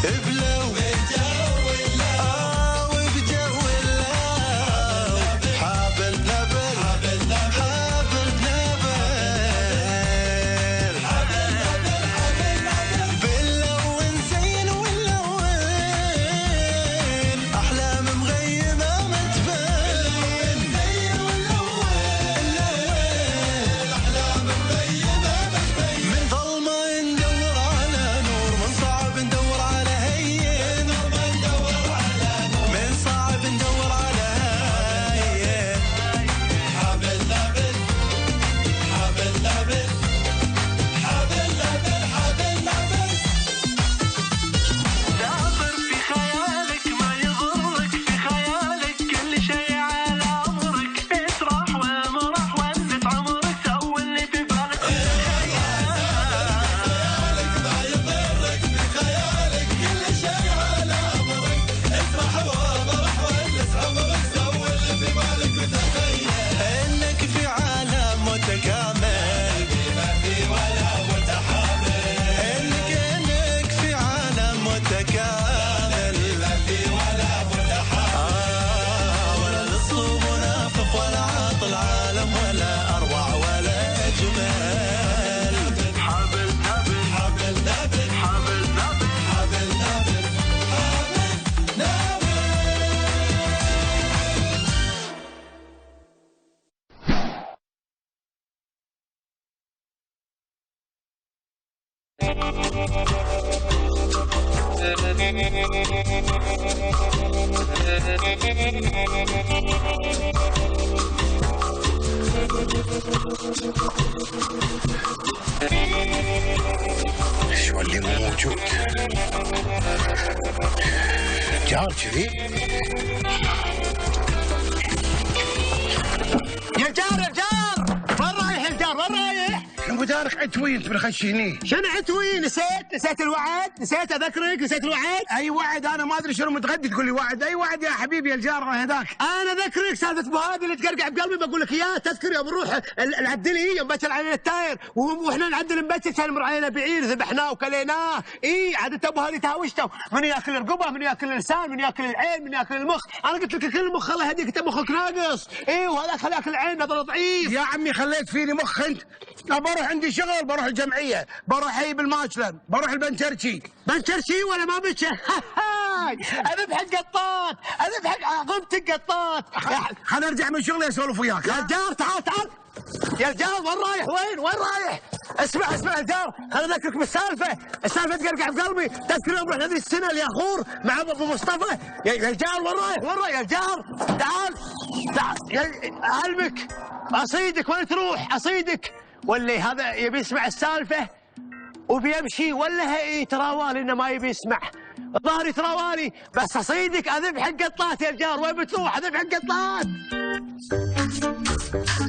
بلو وبجو اللو حابل نبل حابل نبل باللون زين واللون أحلام مغيمة ما تبين أحلام مغيمة ما تبين من ظلمة ندور على نور من صعب ندور على هين من صعب ندور على هين حابل نبل حابل نبل حابل نبل حابل نبل دابر في خيالك ما يضرك في خيالك كل شيء على عمرك اسرح وامرح وانت عمرك سوي اللي ببالك خيالك ما يضرك في خيالك كل شيء على عمرك اسرح وامرح وانت عمرك سوي اللي ببالك وتخيل انك في عالم متكامل ما في ولا متحامل انك في عالم متكامل ما في ولا متحامل ولا الاسلوب منافق ولا عاطل عالم ولا اروع ولا اجمل حابل نبل حابل نبل حابل نبل حابل نبل حابل نبل شو اللي مو موجود؟ جار كذي؟ يا جار يا جار، وين رايح يا جار وين رايح؟ ابو دارك عتوين تبرخشيني. شنو عتوي؟ نسيت الوعد؟ نسيت اذكرك؟ نسيت الوعد؟ اي وعد انا ما ادري شنو متغدي تقول لي وعد، اي وعد يا حبيبي يا الجار هذاك. انا اذكرك سالفه ابو هادي اللي تقرقع بقلبي بقول لك اياها، تذكر يوم نروح العدلي يوم بشر علينا التاير واحنا نعدل مبشر كان مر علينا بعير ذبحناه وكليناه، اي عاد ابو هادي تهاوشته، من ياكل الرقبه، من ياكل اللسان، من ياكل العين، من ياكل المخ، انا قلت لك كل المخ الله يهديك انت مخك ناقص، اي وهذاك خلى ياكل العين نظره ضعيف. يا عمي خليت فيني مخ انت. بروح عندي شغل، بروح الجمعيه، بروح اجيب الماشلم، بروح البنشرشي. بنشرشي ولا ما بنشر؟ اذبح القطات، اذبح غبت القطات. خل ارجع من شغلي اسولف وياك. يا الجار تعال يا الجار وين رايح؟ وين رايح؟ اسمع يا الجار، خل اذكرك بالسالفه، السالفه تقرقع بقلبي، تذكر يوم رحنا ذي السنه الياخور مع ابو مصطفى، يا الجار وين رايح؟ يا الجار تعال اعلمك اصيدك، وين تروح؟ اصيدك واللي هذا يبي يسمع السالفه وبيمشي ولا يتراوالي انه ما يبي يسمع، ظهري تراوالي بس اصيدك اذبح القطات يا الجار، وين بتروح؟ اذبح القطات.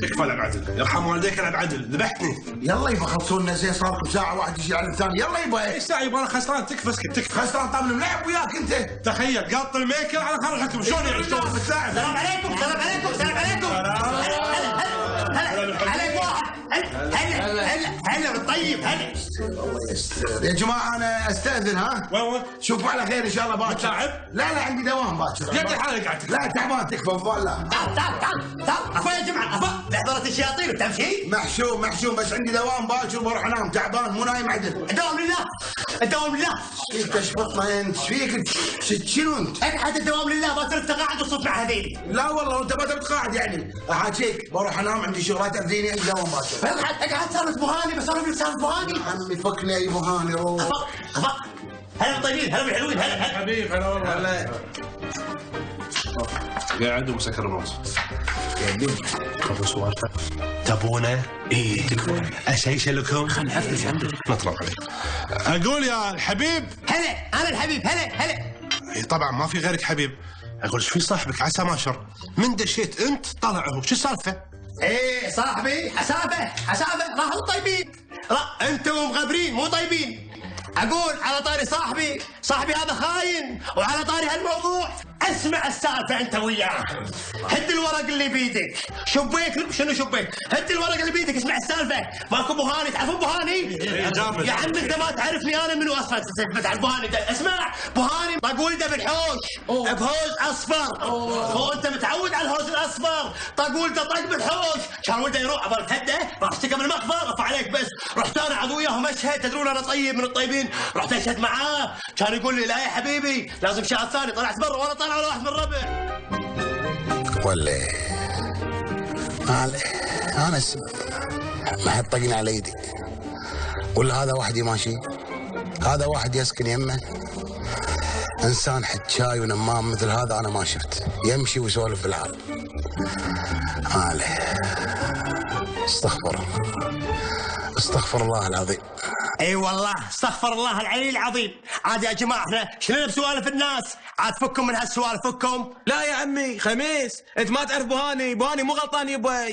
تكفى العب عدل، يرحم والديك العب عدل، ذبحتني. يلا يبا خلصونا زين، صار لكم ساعه واحد يجي على الثاني، يلا يبا. ايش ساعه يبا انا خسران، تكفى اسكت تكفى. خسران طبل ملعب وياك انت. تخيل قط الميكل على خر الحكم، شلون يعيشون بالساعه؟ سلام عليكم عليك واحد. هلا بالطيب هلا. يا جماعه انا استاذن ها. وين؟ شوفوا على خير ان شاء الله باكر. متعب؟ لا عندي دوام باكر. قد الحالة قاعد لا تعبان تكفى والله. تعال اخوي يا جماعه اخوي لحظه الشياطين بتمشي؟ محشوم بس عندي دوام باكر بروح انام تعبان مو نايم عدل. الدوام لله فيك تشبطنا انت، ايش فيك؟ شنو انت؟ اقعد الدوام لله، ما ترد تقاعد وصوت مع هذيلي. لا والله انت ما تبي تقاعد يعني، احاكيك بروح انام عندي شغلات تاذيني عندي دوام باكر. اقعد سالفه ابو هاني، بسولف لك سالفه ابو هاني. عمي فكني يا ابو هاني روح. افق هلا بالطيبين، هلا بالحلوين، هلا حبيب هلا والله. هلا قاعد ومسكر الموت. ابو سوالفه تبونه؟ اي تكفون اشيش لكم. خلنا نحفز عندك نطلع عليك. اقول يا الحبيب. هلا انا الحبيب. هلا اي طبعا ما في غيرك حبيب. اقول ايش في صاحبك عسى ما شر، من دشيت انت طلع هو، شو السالفه؟ ايه صاحبي حسابه راحوا طيبين، انتم مغبرين مو طيبين. اقول على طاري صاحبي هذا خاين، وعلى طاري هالموضوع اسمع السالفه انت وياه. هد الورق اللي بيدك. شبيك شنو شبيك؟ هد الورق اللي بيدك. اسمع السالفه. ماكو ابو هاني. تعرفون ابو هاني؟ يا عم انت ما تعرفني انا منو اصلا. تعرف ابو هاني؟ اسمع ابو هاني طق ولده بالحوش بهوز اصفر. هو انت متعود على الهوز الاصفر. طق ولده طق بالحوش. كان ولده يروح عبر تهده راح اشتكى من المخفر. رفع عليك بس. رحت انا عضو وياهم اشهد. تدرون انا طيب من الطيبين. رحت اشهد معاه. كان يقول لي لا يا حبيبي لازم شاهد ثاني. طلعت برا وانا طالع على واحد من الربع. ولا انا السبب. ما حد طقني على يدي. ولا هذا واحد ماشي. هذا واحد يسكن يمه. انسان حجاي ونمام مثل هذا انا ما شفت. يمشي ويسولف بالحال. استغفر الله العظيم. اي والله استغفر الله العلي العظيم. عاد يا جماعه احنا شنو بسوالف الناس؟ عاد فكم من هالسوالف فكم. لا يا عمي خميس انت ما تعرف بوهاني مو غلطان يبا.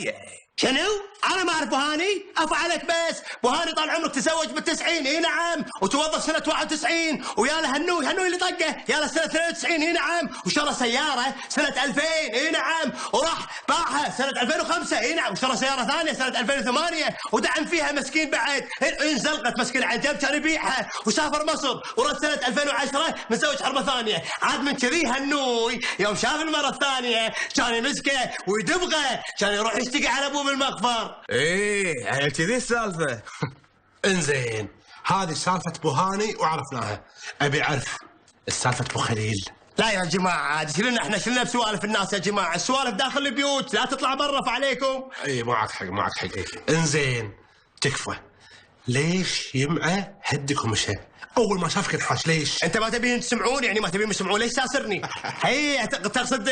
شنو؟ انا ما اعرف بوهاني؟ عفو عليك بس. بوهاني طال عمرك تزوج بال90. اي نعم. وتوظف سنه 91 ويا له هنوي اللي طقه يا له سنه 92. اي نعم. وشرى سياره سنه 2000. اي نعم. وراح باعها سنه 2005. اي نعم. وشرى سياره ثانيه سنه 2008 ودعم فيها مسكين بعد. انزلقت مسكين على جنب كان يبيعها. وسافر مصر ورد سنه 2010 متزوج حربه ثانيه. عاد من كذي هنوي يوم شاف المره الثانيه كان يمسكه ويدبغه. كان يروح يشتكي على ابوه بالمقبر. ايه على كذي السالفه. انزين هذه سالفه ابو هاني وعرفناها. ابي اعرف السالفه ابو خليل. لا يا جماعه عاد احنا شلنا بسوالف الناس يا جماعه. السوالف داخل البيوت لا تطلع برا فعليكم. اي معك حق. انزين تكفى. ليش يمعه هدك ومشى؟ اول ما شافك انحاش. ليش؟ انت ما تبين تسمعون يعني ما تبين تسمعون. ليش ساسرني؟ هي تقصد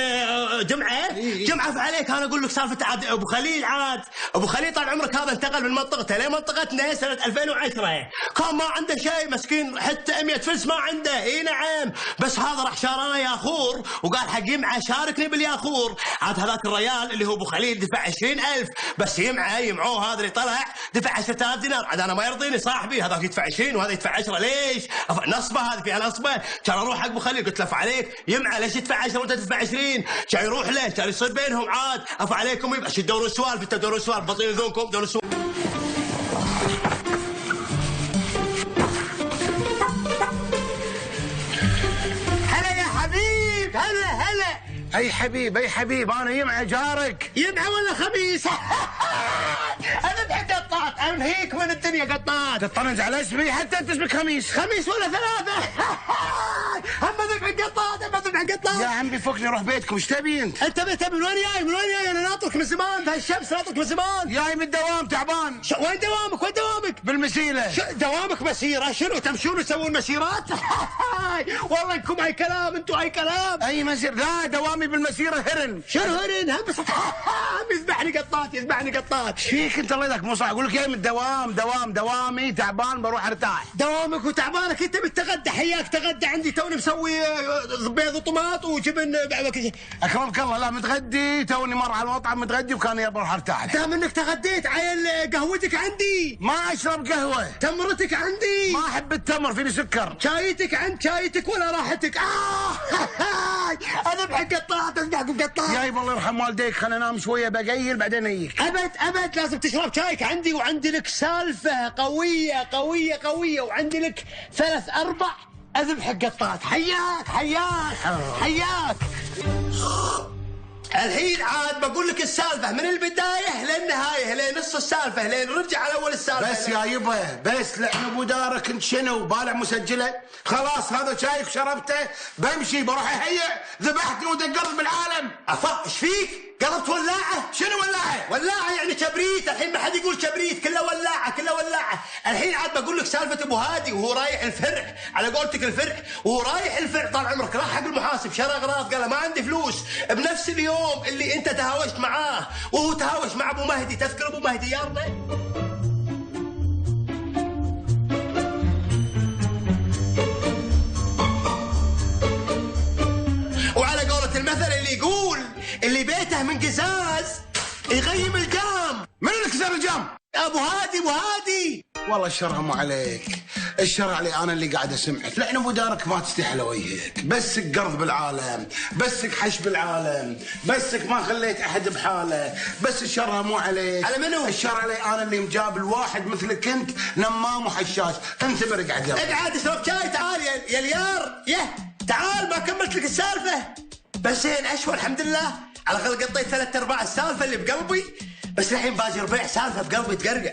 جمعه؟ جمعه فعليك. انا اقول لك سالفه عاد ابو خليل. عاد ابو خليل طال عمرك هذا انتقل من منطقته لمنطقتنا سنه 2010. كان ما عنده شيء مسكين حتى 100 فلس ما عنده. اي نعم. بس هذا راح شارنا ياخور وقال حق يمعه شاركني بالياخور. عاد هذاك الريال اللي هو ابو خليل دفع 20,000 بس يمعوه هذا اللي طلع دفع 10,000 دينار. عاد انا ما يرضيني صاحبي هذاك يدفع 20 وهذا يدفع 10. ليش؟ نصبه هذه فيها نصبه. كان اروح حق ابو خليل قلت له عليك يمعه ليش يدفع 10 وانت تدفع 20؟ كان يروح له كان يصير بينهم. عاد افا عليكم يبقى تدورون سوالف. انت تدورون سوالف بطين اذونكم دورون سوالف. هلا يا حبيب. هلا اي حبيب انا يمعه جارك. يمعه ولا خميس؟ انا بحق قطاط انهيك من الدنيا قطاط. تطنز على اسمي حتى انت اسمك خميس ولا ثلاثة. هم ذبح قطاط. يا عمي فكني روح بيتكم. ايش تبي انت من وين جاي؟ انا ناطرك من زمان بهالشمس. ناطرك من زمان. جاي من الدوام تعبان. وين دوامك؟ بالمسيله. دوامك مسيره؟ شنو تمشون وتسوون مسيرات؟ والله انكم هاي كلام. انتم هاي كلام. اي مسير؟ لا دوامي بالمسيره هرن. شنو هرن؟ هم بس يذبحني قطاط. فيك انت الله يذاك مو صح. اقول لك جاي من دوامي تعبان بروح ارتاح. دوامك وتعبانك انت بتتغدى. حياك تغدى عندي توني مسوي بيض وطماط وجبن. اكرمك الله. لا متغدي توني مر على المطعم متغدي وكان يبي اروح ارتاح. دام انك تغديت عيل قهوتك عندي. ما اشرب قهوه. تمرتك عندي. ما احب التمر فيني سكر. شايتك ولا راحتك. اذبح قطاط. يا الله يرحم والديك. خلينا ننام شويه بقيل بعدين اجيك. ابد لازم تشرب شايك عندي. وعندي لك سالفه قويه وعندي لك 3-4 اذبح قطاط. حياك. الحين عاد بقول لك السالفه من البدايه للنهايه لين نص السالفه لين نرجع على اول السالفه. بس يا يبا بس لعن ابو دارك انت شنو بالع مسجله. خلاص هذا شايك شربته بمشي بروح اهيئ. ذبحتني ودقرت بالعالم. ايش فيك؟ قلبت ولاعه؟ شنو ولاعه؟ ولاعه يعني كبريت. الحين ما حد يقول كبريت. كله ولاعه. الحين عاد بقول لك سالفه ابو هادي وهو رايح الفرع. على قولتك الفرع وهو رايح الفرع طال عمرك راح حق المحاسب شرى اغراض قال ما عندي فلوس. بنفس اليوم اللي انت تهاوشت معاه وهو تهاوش مع ابو مهدي. تذكر ابو مهدي يارنا؟ وعلى قولة المثل اللي يقول اللي بيته من قزاز يغيم الجام. من اللي كسر الجام؟ ابو هادي. والله الشرهم عليك. الشرع علي انا اللي قاعد اسمعك، لان ابو دارك ما تستحي على وجهك، بسك قرض بالعالم، بسك حش بالعالم، بسك ما خليت احد بحاله، بس الشر مو عليك. على منو؟ الشر علي انا اللي مجاب الواحد مثلك انت نمام وحشاش، انت برقعد يلا. اقعد اشرب شاي تعال يا اليار، تعال ما كملت لك السالفه. بس زين اشوى الحمد لله، على الاقل قطيت 3/4 السالفه اللي بقلبي. بس الحين باجي ربيع سالفه بقلبي تقرقع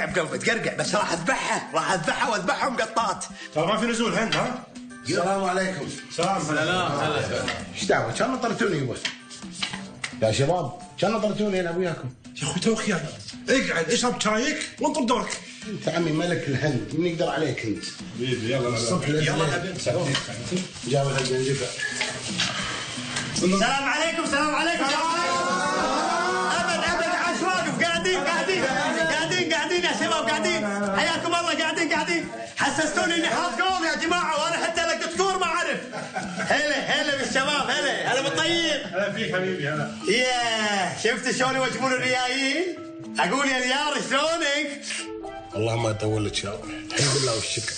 بقلبي تقرقع، بس راح اذبحها واذبحهم قطات. ترى ما في نزول هند ها؟ السلام عليكم. سلام. ايش دعوه؟ كان نطرتوني بس يا شباب، كان نطرتوني انا وياكم. يا اخوي توك يعني اقعد اشرب شايك وانطر دورك. انت عمي ملك الهند، من يقدر عليك انت؟ حبيبي يلا الصبح يلا جاب الهندفه. السلام عليكم ابد عاش واقف قاعدين يا شباب قاعدين. حياكم الله قاعدين. حسستوني اني حاط قوم يا جماعه، وانا حتى لقيت كور ما اعرف. هلا بالشباب، هلا بالطيب. هلا فيك حبيبي هلا. ياه شفت شلون يوجبون الريايين؟ اقول يا اليار شلونك؟ الله ما يطول لك يا رب، الحمد لله والشكر.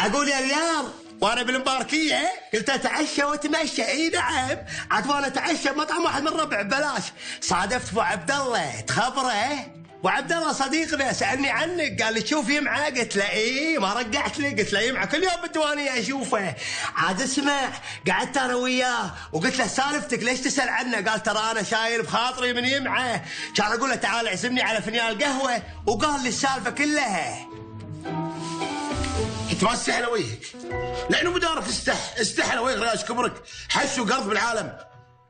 اقول يا اليار وانا بالمباركيه قلت اتعشى واتمشى. اي نعم، عاد وانا اتعشى بمطعم واحد من ربع ببلاش، صادفت ابو عبد الله تخبره. ابو عبد الله صديقنا سالني عنك، قال لي تشوف يمعه؟ قلت له ايه، ما رجعت لي، قلت له يمعه كل يوم بالديوانيه اشوفه. عاد اسمع، قعدت انا وياه وقلت له سالفتك ليش تسال عنه؟ قال ترى انا شايل بخاطري من يمعه، كان اقول له تعال اعزمني على فنجان قهوه، وقال لي السالفه كلها. انت ما تستحي على وجهك، لانه بدارك استحي على وجهك رياش كبرك، حش وقرض بالعالم.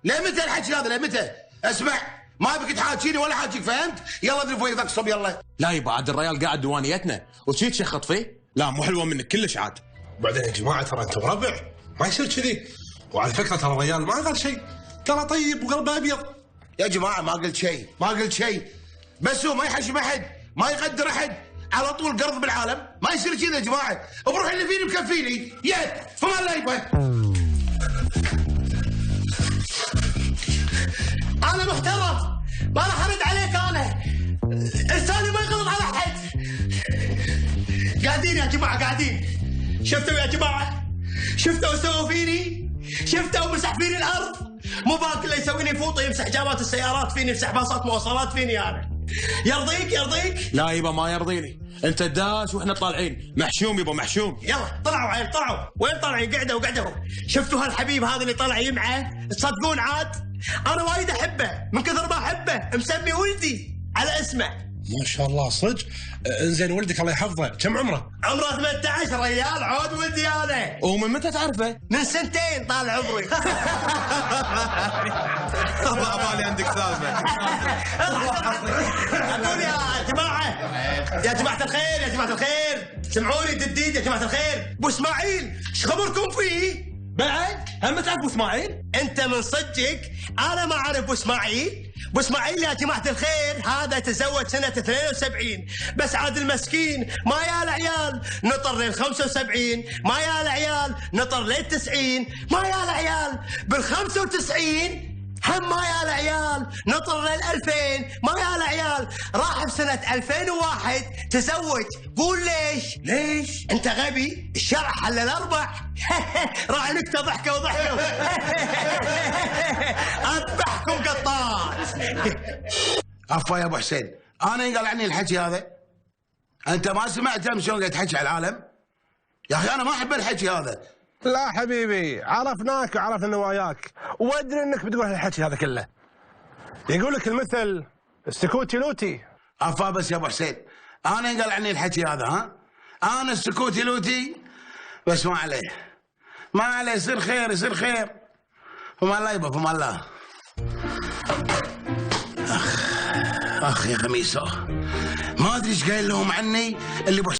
لمتى الحكي هذا؟ لمتى؟ اسمع، ما بك تحاكيني ولا حاجيك، فهمت؟ يلا اضرب ويدك صب يلا. لا يبا عاد الريال قاعد ديوانيتنا وشي تشخط فيه؟ لا مو حلوه منك كلش عاد. وبعدين يا جماعه ترى انتم ربع، ما يصير كذي. وعلى فكره ترى الرجال ما قال شيء، ترى طيب وقلبه ابيض. يا جماعه ما قلت شيء، بس هو ما يحشم احد، ما يقدر احد، على طول قرض بالعالم، ما يصير كذا يا جماعه. بروح اللي فيني مكفيني، فما لا يبغى. انا محترم، ما راح ارد عليك، انا انساني ما يغلط على احد. قاعدين يا جماعه قاعدين، شفتوا يا جماعه؟ شفتوا سووا فيني؟ شفتوا مسح فيني الارض؟ مو باك اللي يسويني فوطه، يمسح جامات السيارات فيني، يمسح باصات مواصلات فيني انا. يرضيك؟ لا يبا ما يرضيني، انت داش واحنا طالعين، محشوم يبا محشوم. يلا طلعوا عيل طلعوا، وين طالعين؟ قعدوا. شفتوا هالحبيب هذا اللي طلع يمعه؟ تصدقون عاد انا وايد احبه، من كثر ما احبه مسمي ولدي على اسمه. ما شاء الله صدق. انزين ولدك الله يحفظه كم عمره؟ عمره 18 ريال، عود ولدي انا. ومن متى تعرفه؟ من 2 طال عمري. بالي عندك سالفه. اقول يا جماعه الخير سمعوني دديد يا جماعه الخير. ابو اسماعيل ايش خبركم فيه؟ بعد هم تعرف ابو اسماعيل؟ انت من صدقك انا ما اعرف ابو اسماعيل. ابو اسماعيل يا جماعه الخير هذا تزوج سنه 72، بس عاد المسكين ما يا العيال نطر لل 75، ما يا العيال نطر لل 90، ما يا العيال بال 95 هم ما يا العيال نطر لل 2000، ما يا العيال راح بسنة 2001 تزوج. قول ليش؟ انت غبي، الشرع حل الاربع. راح نكته ضحكه وضحكه. اذبحكم قطات. عفوا يا ابو حسين، انا ينقال عني الحكي هذا؟ انت ما سمعت امس شلون قاعد تحكي على العالم؟ يا اخي انا ما احب الحكي هذا. لا حبيبي، عرفناك وعرفنا نواياك، وادري انك بتقول هالحكي هذا كله. يقول لك المثل السكوت يلوتي. عفوا بس يا ابو حسين، انا ينقال عني الحكي هذا ها؟ انا السكوت يلوتي، بس ما عليه يصير خير. فما الله يبا فما الله. اخ يا خميسه، ما ادري ايش قايل لهم عني اللي ابو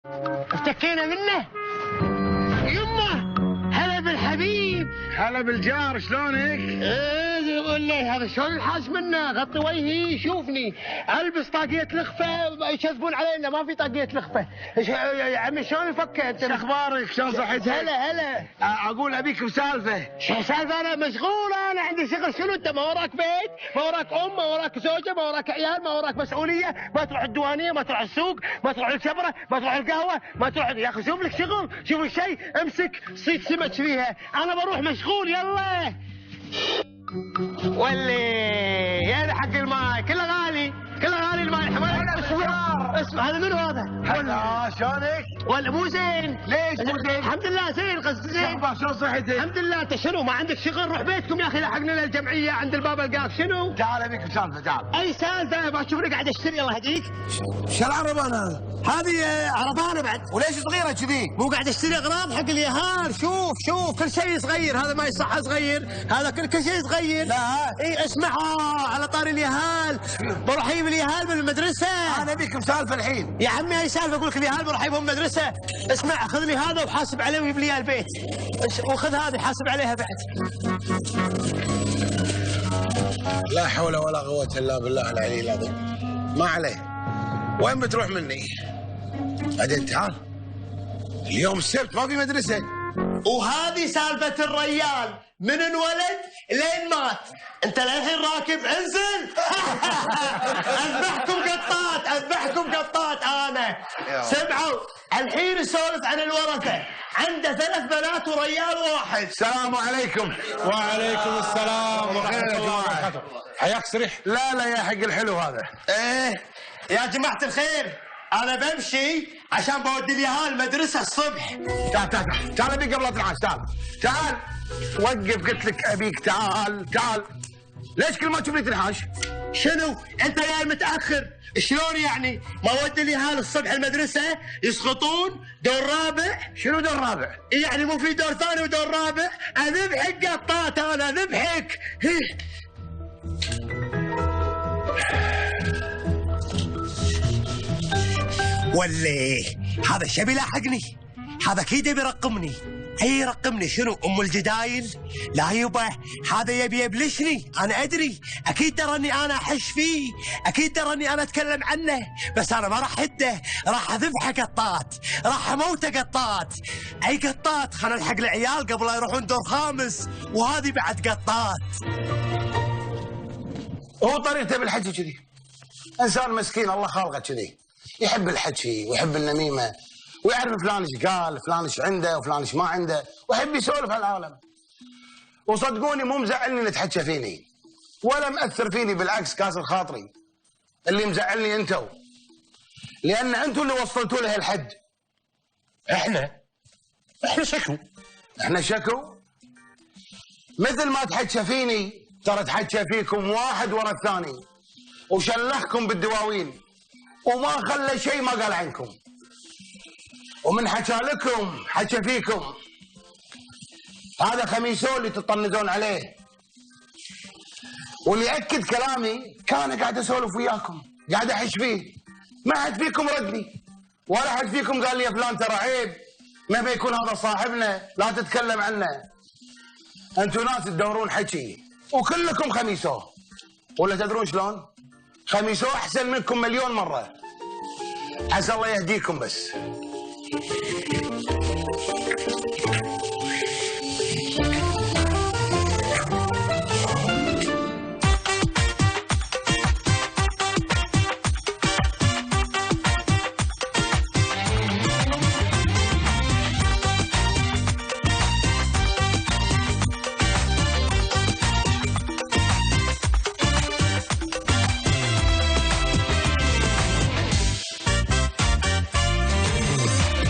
افتكينا منه. يمه هلا بالحبيب. هلا بالجار، شلونك؟ ايه يقول لي هذا شلون الحاس منه؟ غطي وجهي شوفني البس طاقية لخفة يكذبون علينا ما في طاقية لخفة. يا عمي شلون الفكة انت؟ شو اخبارك؟ شلون صحتك؟ هلا اقول ابيك بسالفه. شو سالفة؟ انا مشغول، انا عندي شغل. شنو انت؟ ما وراك بيت؟ ما وراك ام؟ ما وراك زوجة؟ ما وراك عيال؟ ما وراك مسؤولية؟ ما تروح الديوانية؟ ما تروح السوق؟ ما تروح الشبرة؟ ما تروح القهوة؟ ما تروح يا اخي شوف لك شغل، شوف لك شيء امسك صيد سمك فيها. انا بروح مشغول. يلا ولي يا حق الماي كله غالي، كله غالي الماي. اسمع هذا منو هذا؟ هلا شلونك؟ ولا مو زين؟ ليش مو زين؟ الحمد لله زين، قصدي زين. شلون صحتك؟ الحمد لله. انت شنو ما عندك شغل؟ روح بيتكم يا اخي، لحقنا للجمعيه عند الباب القاف. شنو؟ تعال ابيك بسالفه، تعال. اي سالفه؟ ما تشوفني قاعد اشتري الله يهديك. شو العربان هذا؟ هذه عربانه بعد. وليش صغيره كذي؟ مو قاعد اشتري اغراض حق اليهال. شوف كل شيء صغير. هذا ما يصح صغير، هذا كل شيء صغير. لا اي اسمع على طاري اليهال، بروح اجيب اليهال من المدرسه. انا ابيك بسالفه الحين. يا عمي هاي سالفه، اقول لك اليهال بروح اجيبهم من المدرسه. اسمع خذ لي هذا وحاسب عليه وجيب لي اياه البيت، وخذ هذه حاسب عليها بعد. لا حول ولا قوه الا بالله العلي العظيم. ما عليه. وين بتروح مني؟ بعدين تعال، اليوم السبت ما في مدرسه. وهذه سالفه الريال من انولد لين مات. انت للحين راكب؟ انزل. اذبحكم قطات انا. سمعوا الحين نسولف عن الورثه. عنده 3 بنات وريال واحد. السلام عليكم. وعليكم السلام ورحمة الله وبركاته. حياك سريح. لا يا حق الحلو هذا. ايه يا جماعه الخير، انا بمشي عشان بودي اليهال المدرسه الصبح. تعال ابيك قبل لا تنعس. تعال وقف، قلت لك ابيك. تعال ليش كل ما تشوفني تنحاش؟ شنو؟ انت جاي متاخر. شلون يعني؟ ما ودي اليهال الصبح المدرسه يسقطون دور رابع. شنو دور رابع؟ يعني مو في دور ثاني ودور رابع؟ اذبحك قطات انا اذبحك. ولي هذا شبي لاحقني، هذا اكيد يبي يرقمني. يرقمني شنو؟ ام الجدايل؟ لا يبا، هذا يبي يبلشني. انا ادري، اكيد تراني انا احش فيه، اكيد تراني انا اتكلم عنه، بس انا ما راح اده، راح اذبحه قطات، راح اموته قطات. اي قطات؟ خلنا نلحق العيال قبل لا يروحون دور خامس، وهذه بعد قطات. هو طريقته بالحكي كذي. انسان مسكين الله خالقه كذي، يحب الحكي ويحب النميمه، ويعرف فلان ايش قال، فلان ايش عنده وفلان ايش ما عنده، ويحب يسولف على العالم. وصدقوني مو مزعلني اللي تحكى فيني، ولا مأثر فيني، بالعكس كاسر خاطري. اللي مزعلني انتو، لان انتو اللي وصلتوا له الحد. احنا شكو مثل ما تحكى فيني، ترى تحكى فيكم واحد ورا الثاني، وشلخكم بالدواوين، وما خلى شيء ما قال عنكم. ومن حكى لكم حكى فيكم. هذا خميسو اللي تطنزون عليه، واللي يأكد كلامي كان قاعد اسولف وياكم، قاعد احش فيه. ما حد فيكم ردني، ولا حد فيكم قال لي يا فلان ترى عيب، ما بيكون هذا صاحبنا لا تتكلم عنه. انتم ناس تدورون حكي، وكلكم خميسو. ولا تدرون شلون؟ خميسو احسن منكم مليون مره. عسى الله يهديكم بس.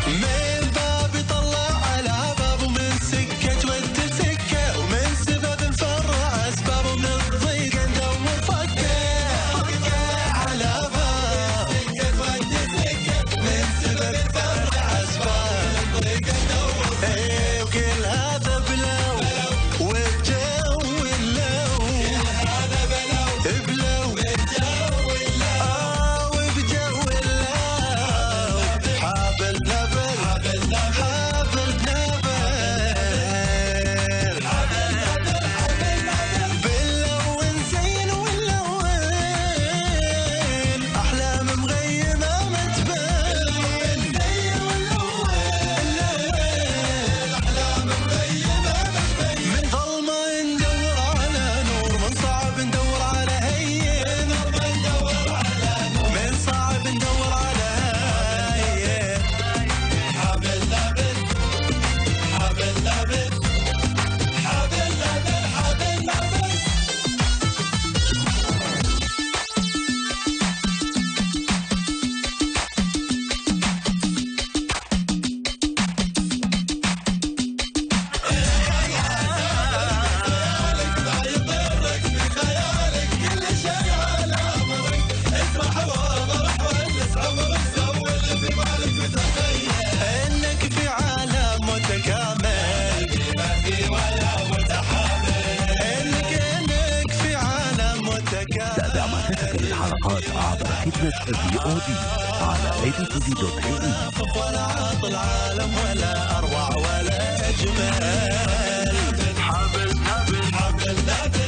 من باب طلع على باب خدمة VOD على abtv.ae. ولا عاط العالم ولا أروع ولا أجمل. حبل حبل حبل ذاك